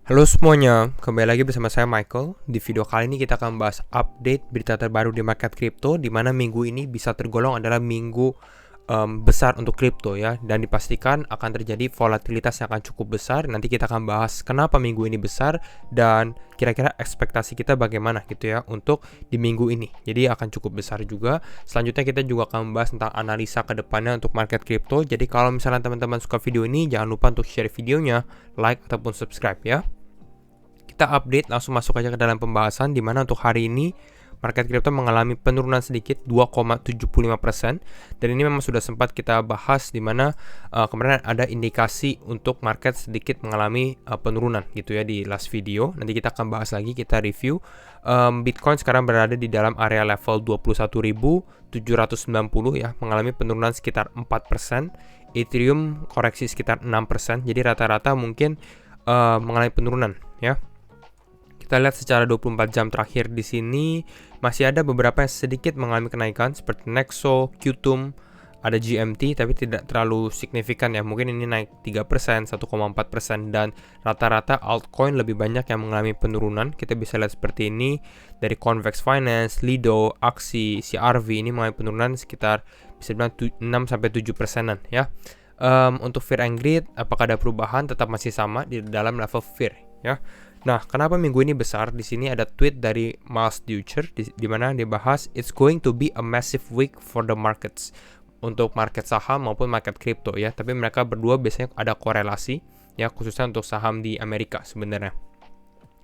Halo semuanya, kembali lagi bersama saya Michael. Di video kali ini kita akan bahas update berita terbaru di market kripto, di mana minggu ini bisa tergolong adalah minggu besar untuk kripto ya, dan dipastikan akan terjadi volatilitas yang akan cukup besar. Nanti kita akan bahas kenapa minggu ini besar dan kira-kira ekspektasi kita bagaimana gitu ya untuk di minggu ini. Jadi akan cukup besar juga. Selanjutnya kita juga akan membahas tentang analisa kedepannya untuk market kripto. Jadi kalau misalnya teman-teman suka video ini, jangan lupa untuk share videonya, like ataupun subscribe ya. Kita update langsung masuk aja ke dalam pembahasan, di mana untuk hari ini market crypto mengalami penurunan sedikit 2,75%, dan ini memang sudah sempat kita bahas di mana kemarin ada indikasi untuk market sedikit mengalami penurunan gitu ya di last video. Nanti kita akan bahas lagi, kita review. Bitcoin sekarang berada di dalam area level 21.790 ya, mengalami penurunan sekitar 4%. Ethereum koreksi sekitar 6%. Jadi rata-rata mungkin mengalami penurunan ya. Kita lihat secara 24 jam terakhir di sini masih ada beberapa yang sedikit mengalami kenaikan seperti Nexo, Qtum, ada GMT tapi tidak terlalu signifikan ya. Mungkin ini naik 3%, 1,4%, dan rata-rata altcoin lebih banyak yang mengalami penurunan. Kita bisa lihat seperti ini dari Convex Finance, Lido, Axie, CRV ini mengalami penurunan sekitar bisa dibilang 6-7%-an ya. Untuk Fear and Greed, apakah ada perubahan? Tetap masih sama di dalam level Fear ya. Nah, kenapa minggu ini besar? Di sini ada tweet dari Miles Deutscher di mana dia bahas it's going to be a massive week for the markets, untuk market saham maupun market crypto ya. Tapi mereka berdua biasanya ada korelasi ya, khususnya untuk saham di Amerika sebenarnya.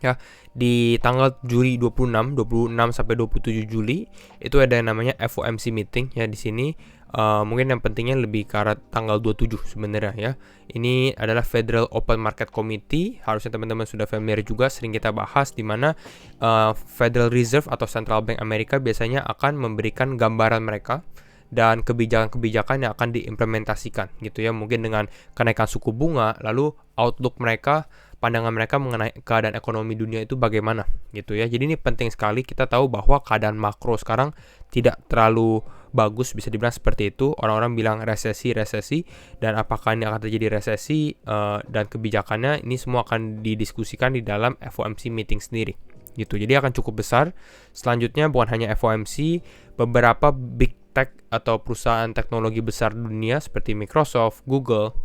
Ya, di tanggal Juli 26 sampai 27 Juli itu ada yang namanya FOMC meeting ya di sini. Mungkin yang pentingnya lebih ke arah tanggal 27 sebenarnya ya. Ini adalah Federal Open Market Committee. Harusnya teman-teman sudah familiar juga, sering kita bahas di mana Federal Reserve atau Central Bank Amerika biasanya akan memberikan gambaran mereka dan kebijakan-kebijakan yang akan diimplementasikan gitu ya. Mungkin dengan kenaikan suku bunga, lalu outlook mereka, pandangan mereka mengenai keadaan ekonomi dunia itu bagaimana gitu ya. Jadi ini penting sekali kita tahu bahwa keadaan makro sekarang tidak terlalu bagus, bisa dibilang seperti itu. Orang-orang bilang resesi, dan apakah ini akan terjadi resesi dan kebijakannya ini semua akan didiskusikan di dalam FOMC meeting sendiri gitu. Jadi akan cukup besar. Selanjutnya bukan hanya FOMC, beberapa big tech atau perusahaan teknologi besar dunia seperti Microsoft, Google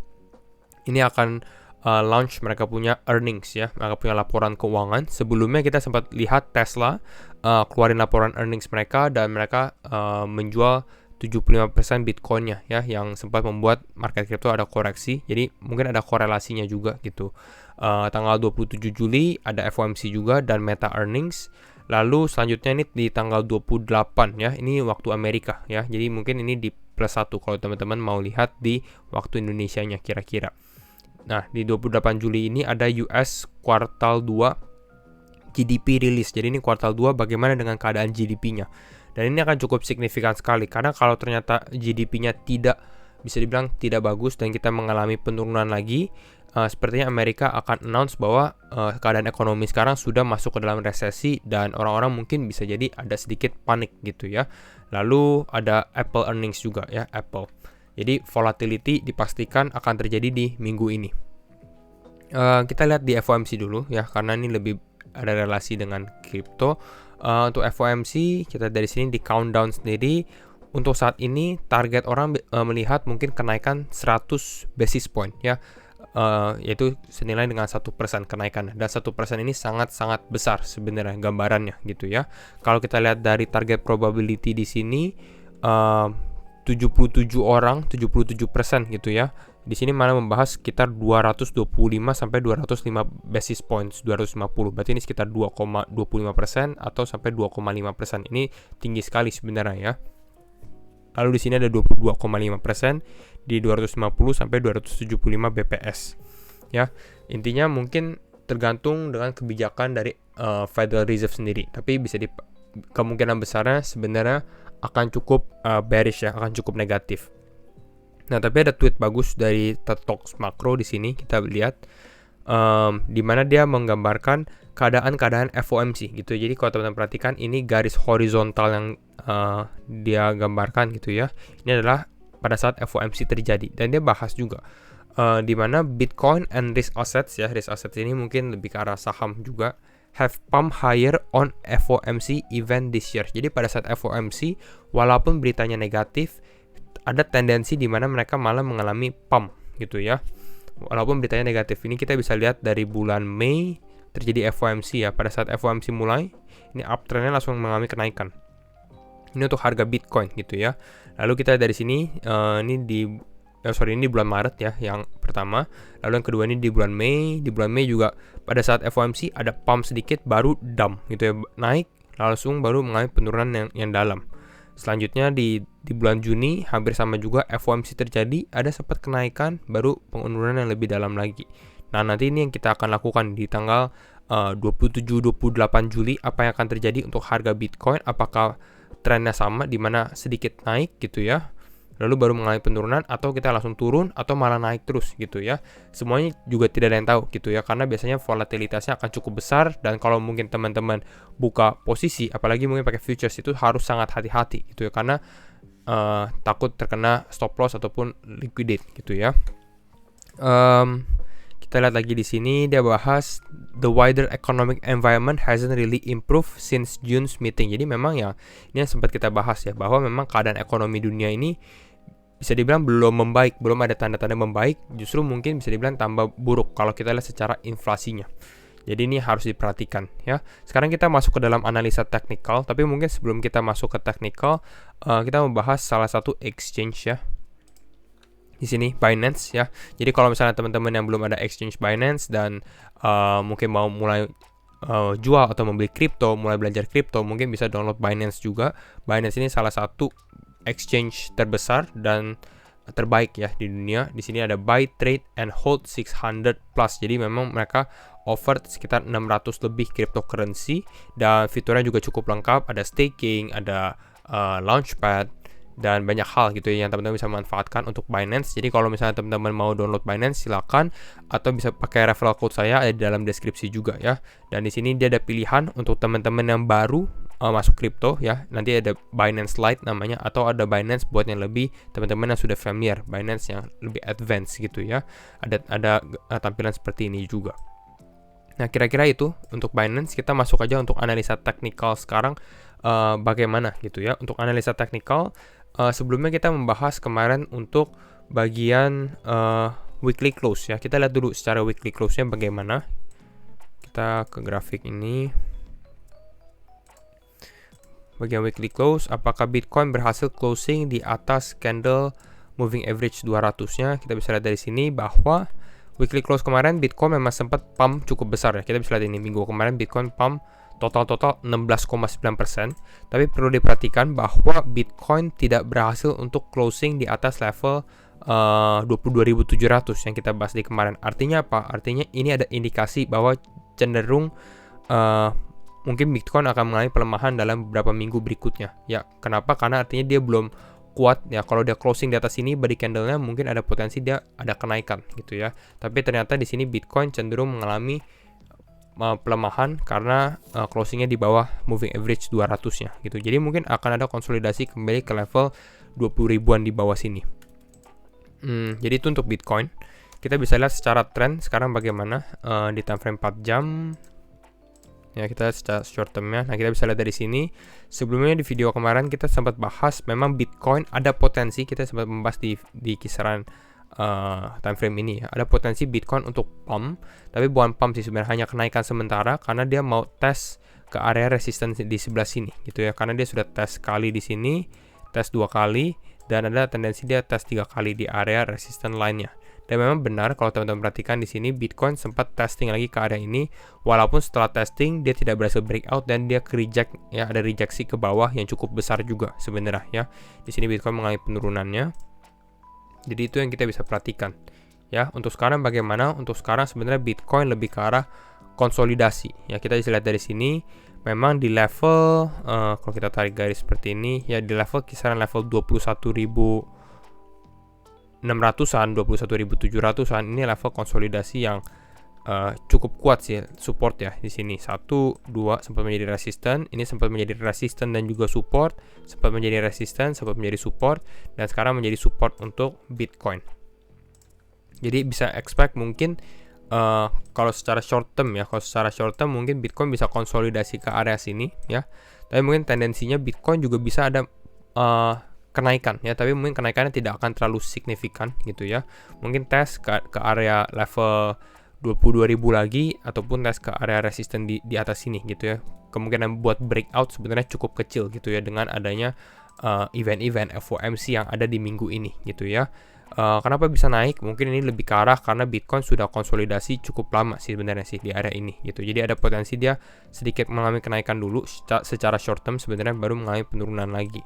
ini akan launch mereka punya earnings ya, mereka punya laporan keuangan. Sebelumnya kita sempat lihat Tesla keluarin laporan earnings mereka, dan mereka menjual 75% Bitcoinnya ya, yang sempat membuat market crypto ada koreksi. Jadi mungkin ada korelasinya juga gitu. Tanggal 27 Juli ada FOMC juga dan Meta earnings. Lalu selanjutnya ini di tanggal 28 ya, ini waktu Amerika ya. Jadi mungkin ini di +1 kalau teman-teman mau lihat di waktu Indonesianya kira-kira. Nah, di 28 Juli ini ada US kuartal 2 GDP rilis. Jadi ini kuartal 2 bagaimana dengan keadaan GDP-nya. Dan ini akan cukup signifikan sekali, karena kalau ternyata GDP-nya tidak, bisa dibilang tidak bagus dan kita mengalami penurunan lagi, sepertinya Amerika akan announce bahwa keadaan ekonomi sekarang sudah masuk ke dalam resesi, dan orang-orang mungkin bisa jadi ada sedikit panik gitu ya. Lalu ada Apple earnings juga ya, Apple. Jadi volatility dipastikan akan terjadi di minggu ini. Kita lihat di FOMC dulu ya, karena ini lebih ada relasi dengan kripto. Untuk FOMC kita dari sini di countdown sendiri. Untuk saat ini target orang melihat mungkin kenaikan 100 basis point ya, yaitu senilai dengan 1% kenaikan. Dan 1% ini sangat-sangat besar sebenarnya gambarannya gitu ya. Kalau kita lihat dari target probability di sini 77% gitu ya. Di sini mana membahas sekitar 225 sampai 205 basis points, 250. Berarti ini sekitar 2,25% atau sampai 2,5%. Ini tinggi sekali sebenarnya ya. Lalu di sini ada 22,5% di 250 sampai 275 BPS. Ya, intinya mungkin tergantung dengan kebijakan dari Federal Reserve sendiri. Tapi bisa kemungkinan besarnya sebenarnya akan cukup bearish ya, akan cukup negatif. Nah, tapi ada tweet bagus dari TED Talks Makro di sini kita lihat, di mana dia menggambarkan keadaan-keadaan FOMC gitu. Jadi kalau teman-teman perhatikan, ini garis horizontal yang dia gambarkan gitu ya. Ini adalah pada saat FOMC terjadi, dan dia bahas juga di mana Bitcoin and risk assets ya, risk assets ini mungkin lebih ke arah saham juga, have pump higher on FOMC event this year. Jadi pada saat FOMC, walaupun beritanya negatif, ada tendensi di mana mereka malah mengalami pump gitu ya. Walaupun beritanya negatif, ini kita bisa lihat dari bulan Mei terjadi FOMC ya. Pada saat FOMC mulai, ini uptrendnya langsung mengalami kenaikan. Ini untuk harga Bitcoin gitu ya. Lalu kita dari sini ini di bulan Maret ya yang pertama. Lalu yang kedua ini di bulan Mei. Di bulan Mei juga pada saat FOMC ada pump sedikit baru dump gitu ya, naik langsung baru mengalami penurunan yang dalam. Selanjutnya di bulan Juni hampir sama juga, FOMC terjadi, ada sempat kenaikan baru penurunan yang lebih dalam lagi. Nah, nanti ini yang kita akan lakukan di tanggal 27-28 Juli, apa yang akan terjadi untuk harga Bitcoin, apakah trennya sama di mana sedikit naik gitu ya, lalu baru mengalami penurunan, atau kita langsung turun atau malah naik terus gitu ya. Semuanya juga tidak ada yang tahu gitu ya, karena biasanya volatilitasnya akan cukup besar, dan kalau mungkin teman-teman buka posisi, apalagi mungkin pakai futures, itu harus sangat hati-hati gitu ya, karena takut terkena stop loss ataupun liquidate gitu ya. Kita lihat lagi di sini, dia bahas the wider economic environment hasn't really improved since June's meeting. Jadi memang ya, ini yang sempat kita bahas ya, bahwa memang keadaan ekonomi dunia ini bisa dibilang belum membaik, belum ada tanda-tanda membaik, justru mungkin bisa dibilang tambah buruk kalau kita lihat secara inflasinya. Jadi ini harus diperhatikan ya. Sekarang kita masuk ke dalam analisa teknikal, tapi mungkin sebelum kita masuk ke teknikal, kita membahas salah satu exchange ya. Di sini Binance ya. Jadi kalau misalnya teman-teman yang belum ada exchange Binance dan mungkin mau mulai jual atau membeli kripto, mulai belajar kripto, mungkin bisa download Binance juga. Binance ini salah satu exchange terbesar dan terbaik ya di dunia. Di sini ada buy, trade, and hold 600 plus. Jadi memang mereka offer sekitar 600 lebih cryptocurrency, dan fiturnya juga cukup lengkap. Ada staking, ada launchpad, dan banyak hal gitu ya yang teman-teman bisa manfaatkan untuk Binance. Jadi kalau misalnya teman-teman mau download Binance, silakan, atau bisa pakai referral code saya ada di dalam deskripsi juga ya. Dan di sini dia ada pilihan untuk teman-teman yang baru masuk kripto ya. Nanti ada Binance Lite namanya, atau ada Binance buat yang lebih teman-teman yang sudah familiar, Binance yang lebih advance gitu ya. Ada tampilan seperti ini juga. Nah, kira-kira itu untuk Binance. Kita masuk aja untuk analisa teknikal sekarang, bagaimana gitu ya. Untuk analisa teknikal, sebelumnya kita membahas kemarin untuk bagian weekly close ya. Kita lihat dulu secara weekly close-nya bagaimana. Kita ke grafik ini. Bagian weekly close, apakah Bitcoin berhasil closing di atas candle moving average 200-nya? Kita bisa lihat dari sini bahwa weekly close kemarin Bitcoin memang sempat pump cukup besar ya. Kita bisa lihat ini minggu kemarin Bitcoin pump total 16,9%. Tapi perlu diperhatikan bahwa Bitcoin tidak berhasil untuk closing di atas level 22.700 yang kita bahas di kemarin. Artinya apa? Artinya ini ada indikasi bahwa cenderung mungkin Bitcoin akan mengalami pelemahan dalam beberapa minggu berikutnya. Ya, kenapa? Karena artinya dia belum kuat ya. Kalau dia closing di atas ini body candle-nya, mungkin ada potensi dia ada kenaikan gitu ya. Tapi ternyata di sini Bitcoin cenderung mengalami pelemahan karena closingnya di bawah moving average 200-nya gitu. Jadi mungkin akan ada konsolidasi kembali ke level 20 ribuan di bawah sini. Jadi itu untuk Bitcoin. Kita bisa lihat secara trend sekarang bagaimana di time frame 4 jam. Ya, kita secara short term-nya. Nah, kita bisa lihat dari sini. Sebelumnya di video kemarin kita sempat bahas memang Bitcoin ada potensi, kita sempat membahas di kisaran time frame ini ya. Ada potensi Bitcoin untuk pump, tapi bukan pump sih sebenarnya, hanya kenaikan sementara karena dia mau tes ke area resistance di sebelah sini gitu ya. Karena dia sudah tes sekali di sini, tes 2 kali, dan ada tendensi dia tes 3 kali di area resistance lainnya. Dan memang benar kalau teman-teman perhatikan di sini Bitcoin sempat testing lagi ke area ini, walaupun setelah testing dia tidak berhasil breakout dan dia reject ya, ada rejeksi ke bawah yang cukup besar juga sebenarnya ya. Di sini Bitcoin mengalami penurunannya. Jadi itu yang kita bisa perhatikan. Ya, untuk sekarang bagaimana? Untuk sekarang sebenarnya Bitcoin lebih ke arah konsolidasi. Ya, kita bisa lihat dari sini memang di level kalau kita tarik garis seperti ini ya, di level kisaran level 21.600-an, 21.700-an ini level konsolidasi yang cukup kuat sih support ya di sini. 1, 2 sempat menjadi resisten, ini sempat menjadi resisten dan juga support, sempat menjadi resisten, sempat menjadi support, dan sekarang menjadi support untuk Bitcoin. Jadi bisa expect mungkin kalau secara short term ya, kalau secara short term mungkin Bitcoin bisa konsolidasi ke area sini ya. Tapi mungkin tendensinya Bitcoin juga bisa ada kenaikan ya, tapi mungkin kenaikannya tidak akan terlalu signifikan gitu ya. Mungkin tes ke area level 22.000 lagi ataupun tes ke area resisten di atas sini gitu ya. Kemungkinan buat breakout sebenarnya cukup kecil gitu ya dengan adanya event-event FOMC yang ada di minggu ini gitu ya. Kenapa bisa naik? Mungkin ini lebih ke arah karena Bitcoin sudah konsolidasi cukup lama sih sebenarnya sih di area ini gitu. Jadi ada potensi dia sedikit mengalami kenaikan dulu secara short term, sebenarnya baru mengalami penurunan lagi.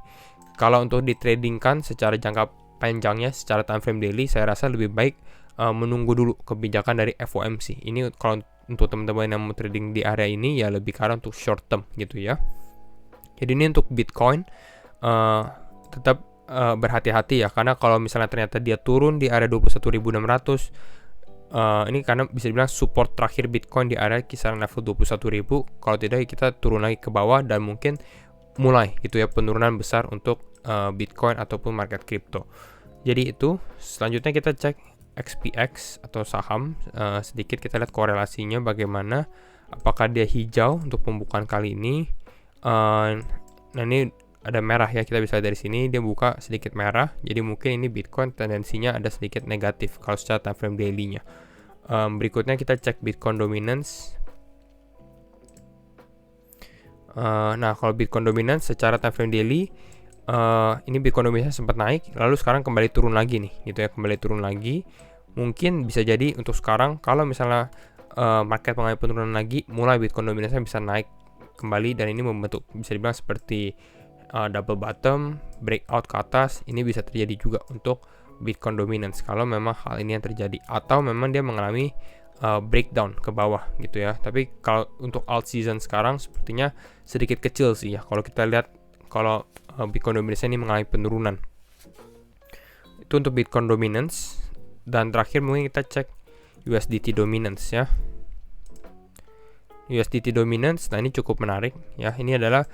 Kalau untuk ditradingkan secara jangka panjangnya, secara time frame daily, saya rasa lebih baik menunggu dulu kebijakan dari FOMC. Ini kalau untuk teman-teman yang mau trading di area ini ya lebih ke arah untuk short term gitu ya. Jadi ini untuk Bitcoin tetap berhati-hati ya, karena kalau misalnya ternyata dia turun di area 21.600, ini karena bisa dibilang support terakhir Bitcoin di area kisaran level 21.000. Kalau tidak kita turun lagi ke bawah dan mungkin mulai gitu ya penurunan besar untuk Bitcoin ataupun market crypto. Jadi itu selanjutnya kita cek XPX atau saham, sedikit kita lihat korelasinya bagaimana, apakah dia hijau untuk pembukaan kali ini. Nah ini ada merah ya, kita bisa lihat dari sini dia buka sedikit merah, jadi mungkin ini Bitcoin tendensinya ada sedikit negatif kalau secara time frame daily-nya. Berikutnya kita cek Bitcoin dominance. Nah kalau Bitcoin dominance secara time frame daily, ini Bitcoin dominance sempat naik lalu sekarang kembali turun lagi nih gitu ya, kembali turun lagi. Mungkin bisa jadi untuk sekarang kalau misalnya market mengalami penurunan lagi, mulai Bitcoin dominance bisa naik kembali dan ini membentuk bisa dibilang seperti double bottom, breakout ke atas. Ini bisa terjadi juga untuk Bitcoin dominance kalau memang hal ini yang terjadi, atau memang dia mengalami breakdown ke bawah gitu ya. Tapi kalau untuk alt season sekarang sepertinya sedikit kecil sih ya, kalau kita lihat kalau Bitcoin dominance ini mengalami penurunan. Itu untuk Bitcoin dominance. Dan terakhir mungkin kita cek USDT dominance ya. USDT dominance, nah ini cukup menarik ya. Ini adalah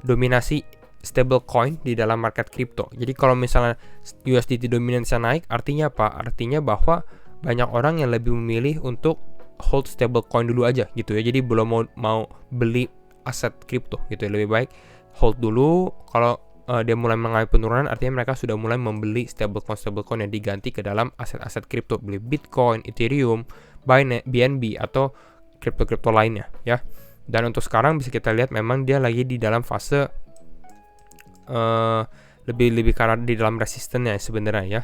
dominasi stablecoin di dalam market crypto. Jadi kalau misalnya USDT dominance naik, artinya apa? Artinya bahwa banyak orang yang lebih memilih untuk hold stablecoin dulu aja gitu ya. Jadi belum mau beli aset crypto gitu ya. Lebih baik hold dulu. Kalau dia mulai mengalami penurunan, artinya mereka sudah mulai membeli stablecoin yang diganti ke dalam aset-aset crypto, beli Bitcoin, Ethereum, Binance, BNB atau crypto lainnya ya. Dan untuk sekarang bisa kita lihat memang dia lagi di dalam fase lebih karena di dalam resistennya sebenarnya ya.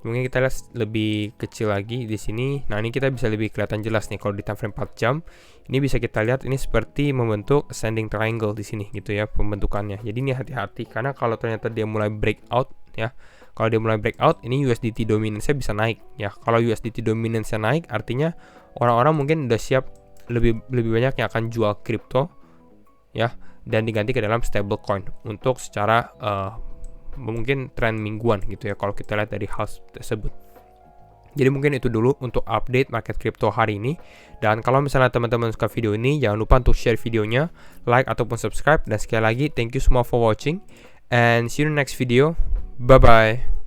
Mungkin kita lihat lebih kecil lagi di sini. Nah, ini kita bisa lebih kelihatan jelas nih kalau di time frame 4 jam. Ini bisa kita lihat ini seperti membentuk ascending triangle di sini gitu ya pembentukannya. Jadi ini hati-hati karena kalau ternyata dia mulai breakout ya. Kalau dia mulai breakout, ini USDT dominance-nya bisa naik ya. Kalau USDT dominance-nya naik, artinya orang-orang mungkin udah siap lebih banyak yang akan jual kripto ya dan diganti ke dalam stablecoin untuk secara mungkin tren mingguan gitu ya kalau kita lihat dari hal tersebut. Jadi mungkin itu dulu untuk update market crypto hari ini. Dan kalau misalnya teman-teman suka video ini, jangan lupa untuk share videonya, like ataupun subscribe. Dan sekali lagi thank you semua for watching and see you in the next video. Bye bye.